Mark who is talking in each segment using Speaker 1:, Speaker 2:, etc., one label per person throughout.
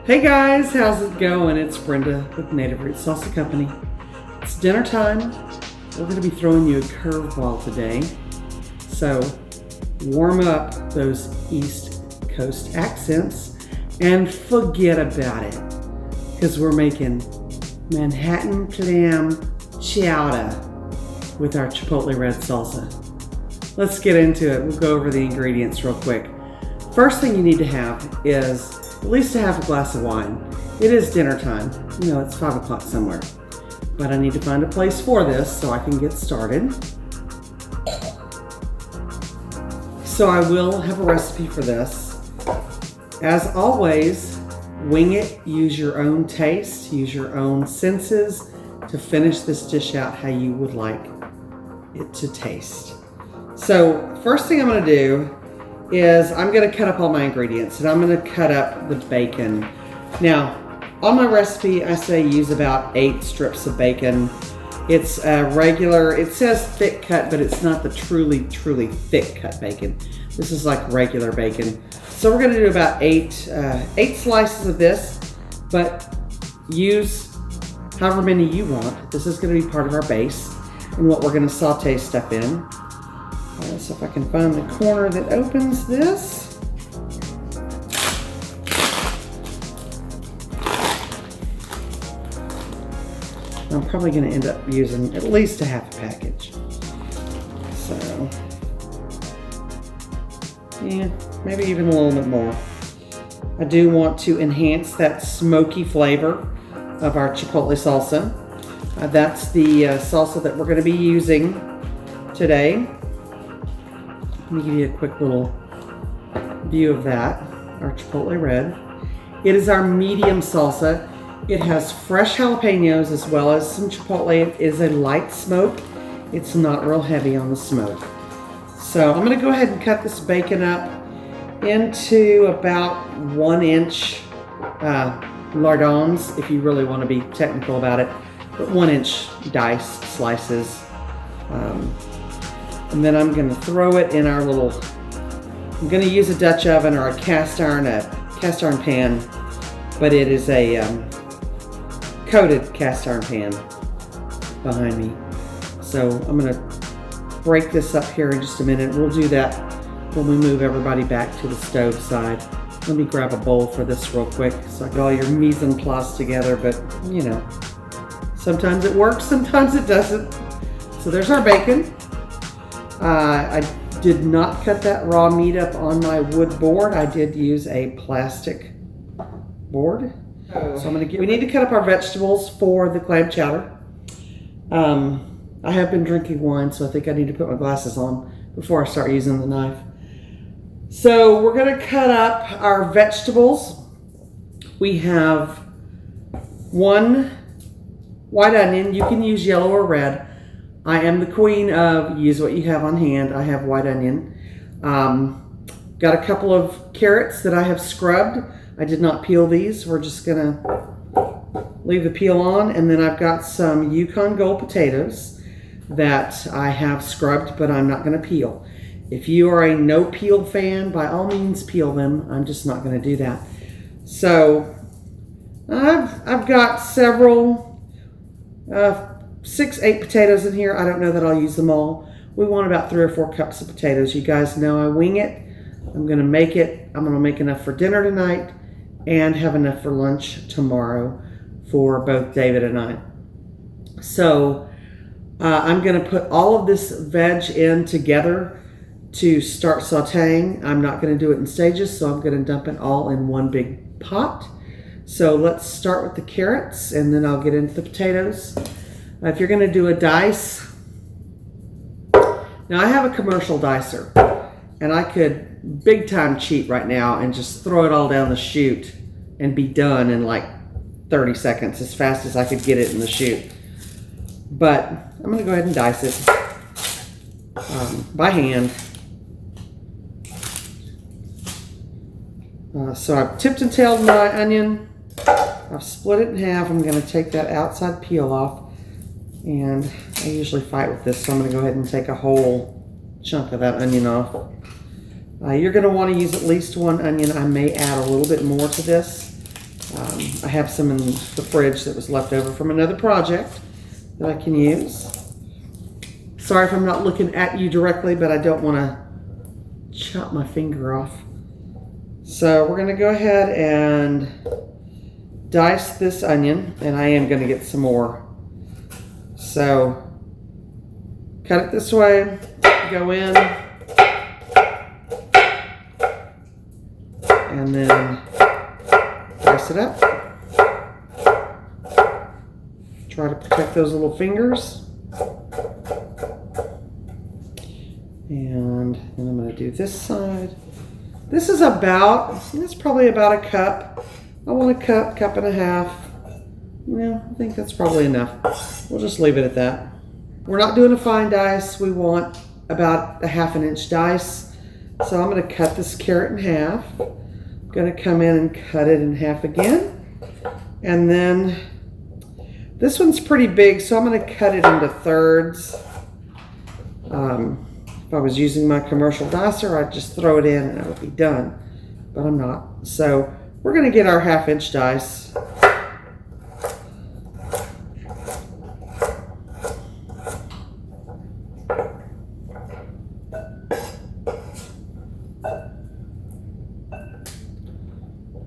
Speaker 1: Hey guys, how's it going? It's Brenda with Native Root Salsa Company. It's dinner time. We're going to be throwing you a curveball today. So warm up those East Coast accents and forget about it, because we're making Manhattan Clam Chowder with our Chipotle red salsa. Let's get into it. We'll go over the ingredients real quick. First thing you need to have is at least a half a glass of wine. It is dinner time. You know, it's 5 o'clock somewhere. But I need to find a place for this so I can get started. So I will have a recipe for this. As always, wing it, use your own taste, use your own senses to finish this dish out how you would like it to taste. So first thing I'm gonna do is I'm going to cut up all my ingredients, and I'm going to cut up the bacon. Now, on my recipe, I say use about 8 strips of bacon. It's regular, it says thick cut, but it's not the truly thick cut bacon. This is like regular bacon. So we're going to do about 8 slices of this, but use however many you want. This is going to be part of our base and what we're going to saute stuff in. So if I can find the corner that opens this. I'm probably going to end up using at least a half a package. So, yeah, maybe even a little bit more. I do want to enhance that smoky flavor of our Chipotle salsa. That's the salsa that we're going to be using today. Let me give you a quick little view of that, our Chipotle red. It is our medium salsa. It has fresh jalapenos as well as some chipotle. It is a light smoke. It's not real heavy on the smoke. So I'm gonna go ahead and cut this bacon up into about 1-inch lardons, if you really want to be technical about it, but 1-inch dice slices. And then I'm going to throw it in our little, I'm going to use a Dutch oven or a cast iron pan, but it is a coated cast iron pan behind me. So I'm going to break this up here in just a minute. We'll do that when we move everybody back to the stove side. Let me grab a bowl for this real quick so I get all your mise en place together, but you know, sometimes it works, sometimes it doesn't. So there's our bacon. I did not cut that raw meat up on my wood board. I did use a plastic board. So we need to cut up our vegetables for the clam chowder. I have been drinking wine, so I think I need to put my glasses on before I start using the knife. So we're going to cut up our vegetables. We have 1 white onion. You can use yellow or red. I am the queen of use what you have on hand. I have white onion. Got a couple of carrots that I have scrubbed. I did not peel these. We're just gonna leave the peel on. And then I've got some Yukon Gold potatoes that I have scrubbed, but I'm not gonna peel. If you are a no peel fan, by all means peel them. I'm just not gonna do that. So I've got several, 6, 8 potatoes in here. I don't know that I'll use them all. We want about 3 or 4 cups of potatoes. You guys know I wing it. I'm gonna make it. I'm gonna make enough for dinner tonight and have enough for lunch tomorrow for both David and I. So I'm gonna put all of this veg in together to start sauteing. I'm not gonna do it in stages, so I'm gonna dump it all in one big pot. So let's start with the carrots and then I'll get into the potatoes. If you're going to do a dice, now I have a commercial dicer, and I could big time cheat right now and just throw it all down the chute and be done in like 30 seconds, as fast as I could get it in the chute. But I'm going to go ahead and dice it by hand. So I've tipped and tailed my onion. I've split it in half. I'm going to take that outside peel off. And I usually fight with this, so I'm going to go ahead and take a whole chunk of that onion off. You're going to want to use at least 1 onion. I may add a little bit more to this I have some in the fridge that was left over from another project that I can use. Sorry if I'm not looking at you directly, but I don't want to chop my finger off. So we're going to go ahead and dice this onion, and I am going to get some more. So cut it this way, go in, and then dice it up. Try to protect those little fingers. And then I'm going to do this side. This is it's probably about a cup. I want a cup and a half. Yeah, I think that's probably enough. We'll just leave it at that. We're not doing a fine dice. We want about a 1/2 inch dice. So I'm going to cut this carrot in half. I'm going to come in and cut it in half again. And then this one's pretty big, so I'm going to cut it into thirds. If I was using my commercial dicer, I'd just throw it in and it would be done. But I'm not. So we're going to get our 1/2 inch dice.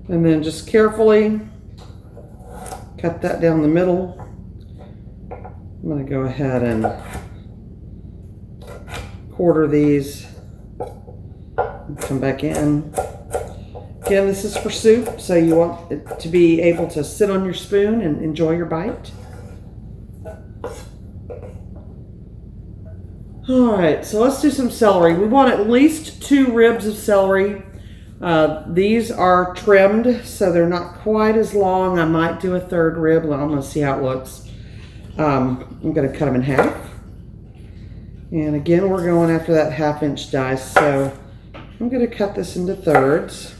Speaker 1: And then just carefully cut that down the middle. I'm going to go ahead and quarter these and come back in. Again, this is for soup, so you want it to be able to sit on your spoon and enjoy your bite. All right, so let's do some celery. We want at least 2 ribs of celery. These are trimmed, so they're not quite as long. I might do a 3rd rib. I'm going to see how it looks. I'm going to cut them in half. And again, we're going after that 1/2 inch dice, so I'm going to cut this into thirds.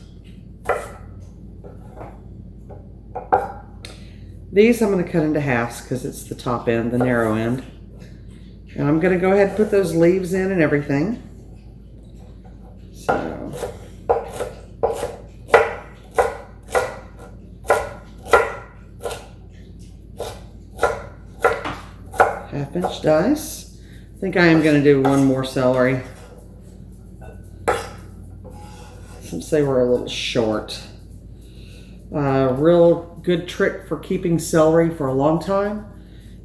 Speaker 1: These I'm going to cut into halves because it's the top end, the narrow end. And I'm going to go ahead and put those leaves in and everything. So 1/2 inch dice. I think I am going to do one more celery, since they were a little short. Real good trick for keeping celery for a long time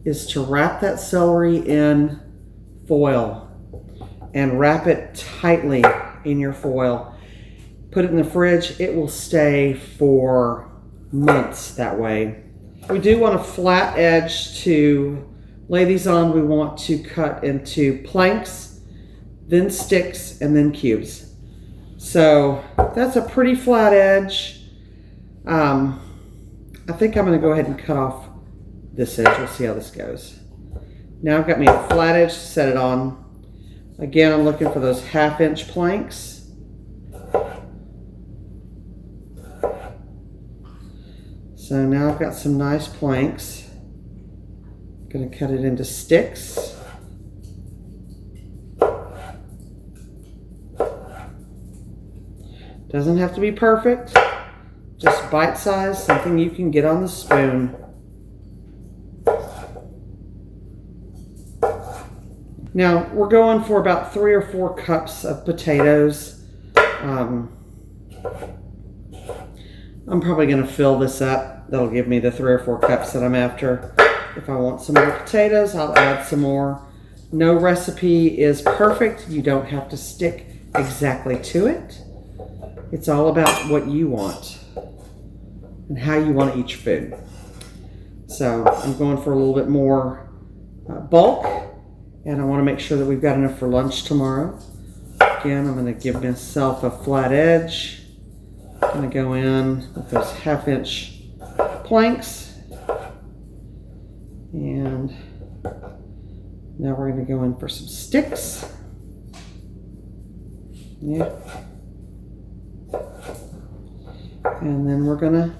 Speaker 1: is to wrap that celery in foil and wrap it tightly in your foil. Put it in the fridge. It will stay for months that way. We do want a flat edge to lay these on. We want to cut into planks, then sticks, and then cubes. So that's a pretty flat edge. I think I'm going to go ahead and cut off this edge. We'll see how this goes. Now I've got me a flat edge to set it on. Again, I'm looking for those 1/2 inch planks. So now I've got some nice planks. Going to cut it into sticks. Doesn't have to be perfect, just bite-sized, something you can get on the spoon. Now we're going for about 3 or 4 cups of potatoes. I'm probably going to fill this up. That'll give me the 3 or 4 cups that I'm after. If I want some more potatoes, I'll add some more. No recipe is perfect. You don't have to stick exactly to it. It's all about what you want and how you want to eat your food. So I'm going for a little bit more bulk, and I want to make sure that we've got enough for lunch tomorrow. Again, I'm going to give myself a flat edge. I'm going to go in with those 1/2 inch planks. And now we're going to go in for some sticks. Yeah. And then we're going to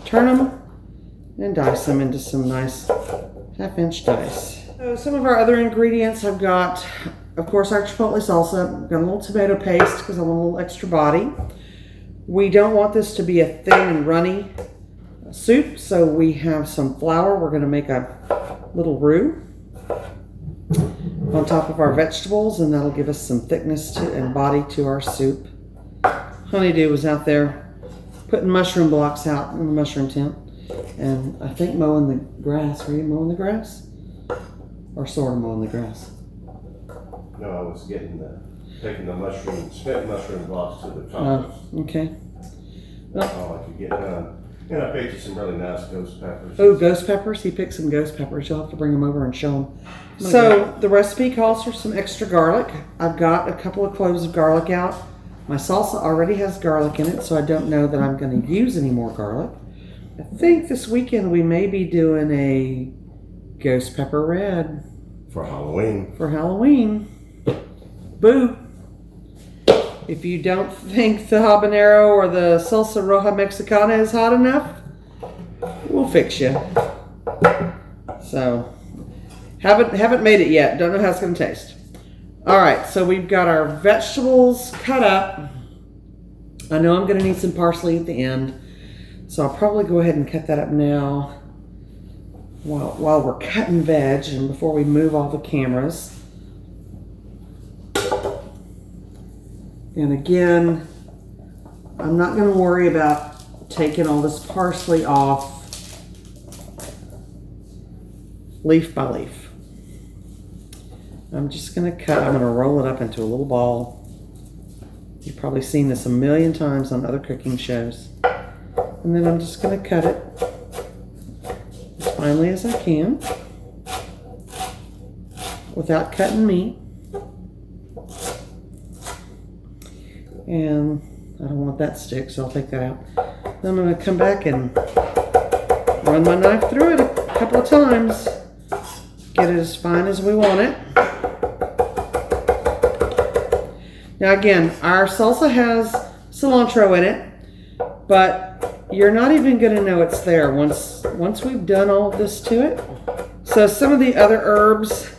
Speaker 1: turn them and dice them into some nice 1/2 inch dice. So some of our other ingredients, I've got, of course, our chipotle salsa. I've got a little tomato paste because I want a little extra body. We don't want this to be a thin and runny soup. So we have some flour. We're gonna make a little roux on top of our vegetables, and that'll give us some thickness and body to our soup. Honeydew was out there putting mushroom blocks out in the mushroom tent, and I think mowing the grass. Were you mowing the grass? Or sort of mowing the grass?
Speaker 2: No, I was taking the spent mushroom blocks to the compost.
Speaker 1: Okay.
Speaker 2: All I could get done. And I picked you some really nice ghost peppers.
Speaker 1: Oh, ghost peppers? He picked some ghost peppers. You'll have to bring them over and show them. So the recipe calls for some extra garlic. I've got a couple of cloves of garlic out. My salsa already has garlic in it, so I don't know that I'm going to use any more garlic. I think this weekend we may be doing a ghost pepper red.
Speaker 2: For Halloween.
Speaker 1: For Halloween. Boo. If you don't think the habanero or the salsa roja mexicana is hot enough, we'll fix you. So, haven't made it yet. Don't know how it's going to taste. All right, so we've got our vegetables cut up. I know I'm going to need some parsley at the end, so I'll probably go ahead and cut that up now while we're cutting veg and before we move all the cameras. And again, I'm not going to worry about taking all this parsley off leaf by leaf. I'm just going to I'm going to roll it up into a little ball. You've probably seen this a million times on other cooking shows. And then I'm just going to cut it as finely as I can without cutting meat. And I don't want that stick, so I'll take that out. Then I'm going to come back and run my knife through it a couple of times. Get it as fine as we want it. Now again, our salsa has cilantro in it, but you're not even going to know it's there once we've done all of this to it. So some of the other herbs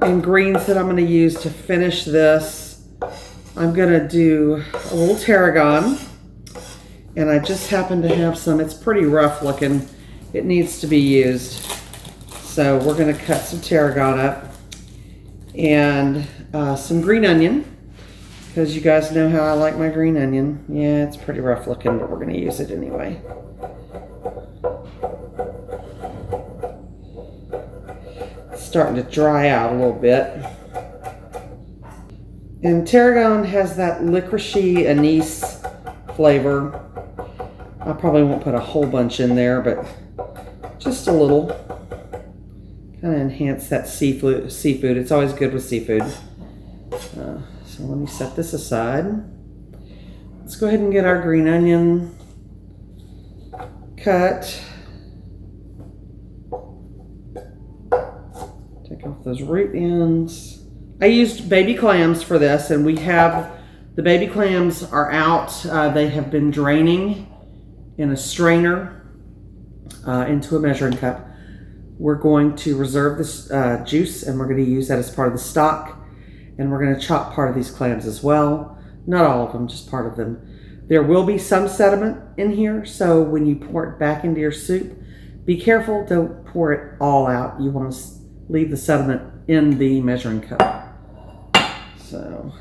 Speaker 1: and greens that I'm going to use to finish this, I'm going to do a little tarragon, and I just happen to have some. It's pretty rough looking. It needs to be used. So we're going to cut some tarragon up and some green onion, because you guys know how I like my green onion. Yeah, it's pretty rough looking, but we're going to use it anyway. It's starting to dry out a little bit. And tarragon has that licoricey anise flavor. I probably won't put a whole bunch in there, but just a little. Kind of enhance that seafood. It's always good with seafood. So let me set this aside. Let's go ahead and get our green onion cut. Take off those root ends. I used baby clams for this, and we have the baby clams are out. They have been draining in a strainer into a measuring cup. We're going to reserve this juice, and we're going to use that as part of the stock, and we're going to chop part of these clams as well. Not all of them, just part of them. There will be some sediment in here, so when you pour it back into your soup, be careful, don't pour it all out. You want to leave the sediment in the measuring cup. So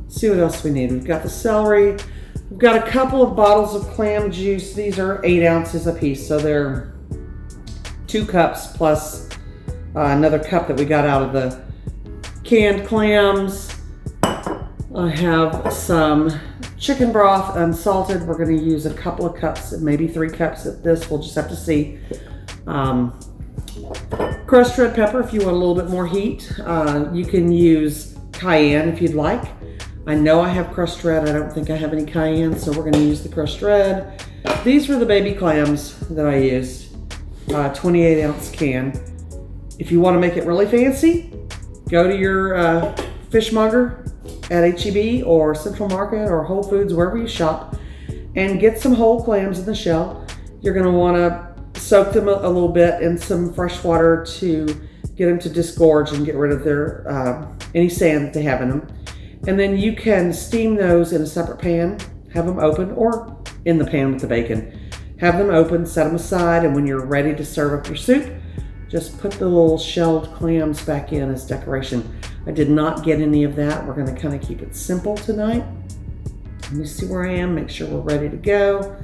Speaker 1: see what else we need. We've got the celery. We've got a couple of bottles of clam juice. These are 8 ounces a piece, so they're 2 cups plus another cup that we got out of the canned clams. I have some chicken broth unsalted. We're going to use a couple of cups, maybe 3 cups of this. We'll just have to see. Crushed red pepper if you want a little bit more heat. You can use cayenne if you'd like. I know I have crushed red. I don't think I have any cayenne, so we're going to use the crushed red. These were the baby clams that I used. 28 ounce can. If you want to make it really fancy, go to your fishmonger at H-E-B or Central Market or Whole Foods, wherever you shop, and get some whole clams in the shell. You're going to want to soak them a little bit in some fresh water to get them to disgorge and get rid of their any sand that they have in them. And then you can steam those in a separate pan, have them open, or in the pan with the bacon. Have them open, set them aside, and when you're ready to serve up your soup, just put the little shelled clams back in as decoration. I did not get any of that. We're going to kind of keep it simple tonight. Let me see where I am, make sure we're ready to go.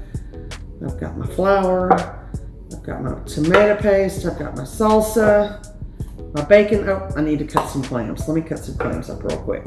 Speaker 1: I've got my flour, I've got my tomato paste, I've got my salsa, my bacon. Oh, I need to cut some clams. Let me cut some clams up real quick.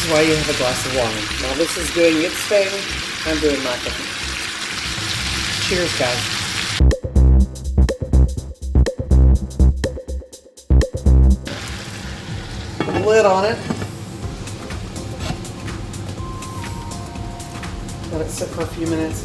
Speaker 1: Why you have a glass of wine. While this is doing its thing, I'm doing my thing. Cheers, guys. Put a lid on it. Let it sit for a few minutes.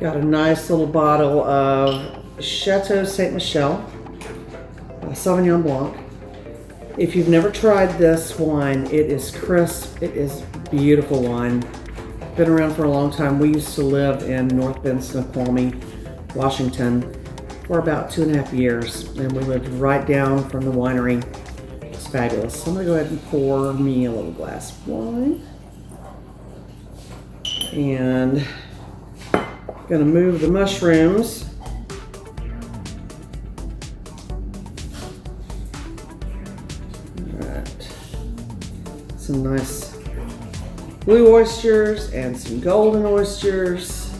Speaker 1: Got a nice little bottle of Chateau Ste. Michelle Sauvignon Blanc. If you've never tried this wine, it is crisp. It is beautiful wine. Been around for a long time. We used to live in North Bend, Snoqualmie, Washington for about 2.5 years, and we lived right down from the winery. It's fabulous. So I'm gonna go ahead and pour me a little glass of wine. And gonna move the mushrooms. All right. Some nice blue oysters and some golden oysters.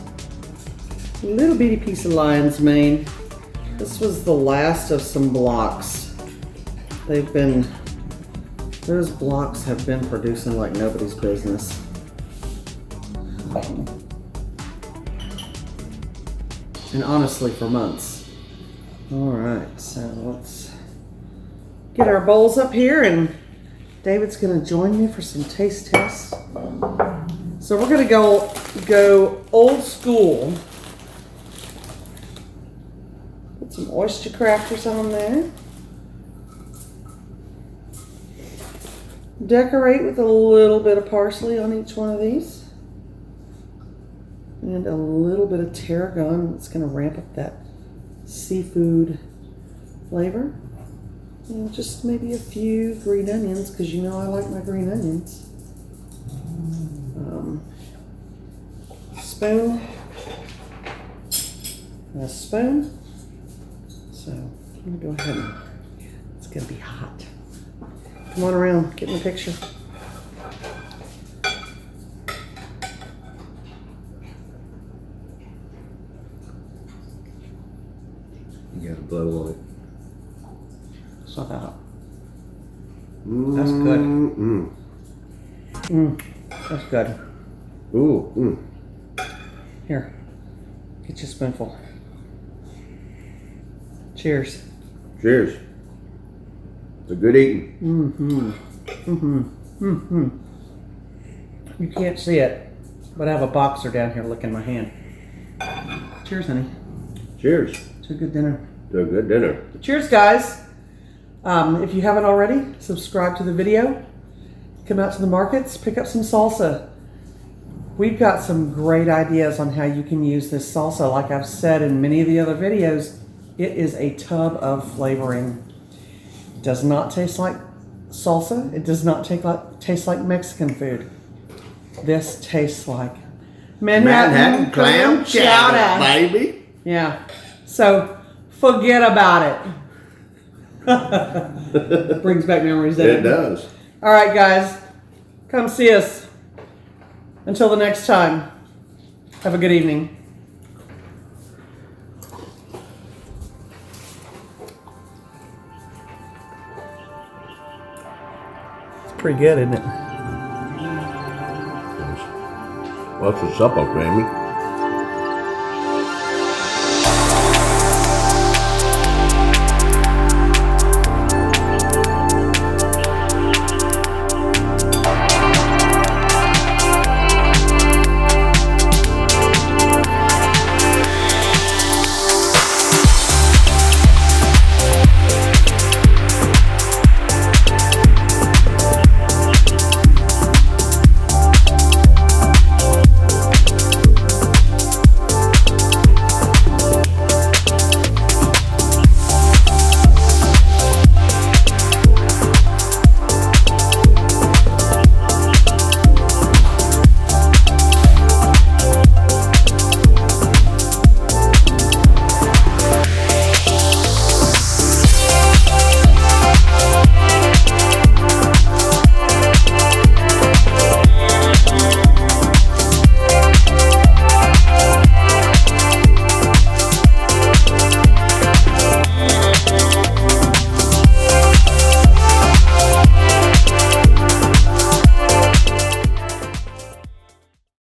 Speaker 1: A little bitty piece of lion's mane. This was the last of some blocks those blocks have been producing like nobody's business. And honestly, for months. All right, so let's get our bowls up here, and David's gonna join me for some taste tests. So we're gonna go old school. Put some oyster crackers on there. Decorate with a little bit of parsley on each one of these. And a little bit of tarragon. It's going to ramp up that seafood flavor. And just maybe a few green onions, because you know I like my green onions. Spoon. And a spoon. So I'm going to go ahead and, it's going to be hot. Come on around, get in the picture.
Speaker 2: You gotta blow on it.
Speaker 1: It's not that hot. That's good. That's good.
Speaker 2: Ooh.
Speaker 1: Here, get you a spoonful. Cheers.
Speaker 2: Cheers. It's a good eating.
Speaker 1: You can't see it, but I have a boxer down here licking my hand. Cheers, honey.
Speaker 2: Cheers.
Speaker 1: To a good dinner.
Speaker 2: To a good dinner.
Speaker 1: Cheers, guys. If you haven't already, subscribe to the video. Come out to the markets, pick up some salsa. We've got some great ideas on how you can use this salsa. Like I've said in many of the other videos, it is a tub of flavoring. It does not taste like salsa. It does not taste like Mexican food. This tastes like Manhattan
Speaker 2: Clam Chowder, baby.
Speaker 1: Yeah. So forget about it. Brings back memories, doesn't it?
Speaker 2: It does.
Speaker 1: All right, guys. Come see us. Until the next time, have a good evening. It's pretty good, isn't it?
Speaker 2: What's the supper, Grammy?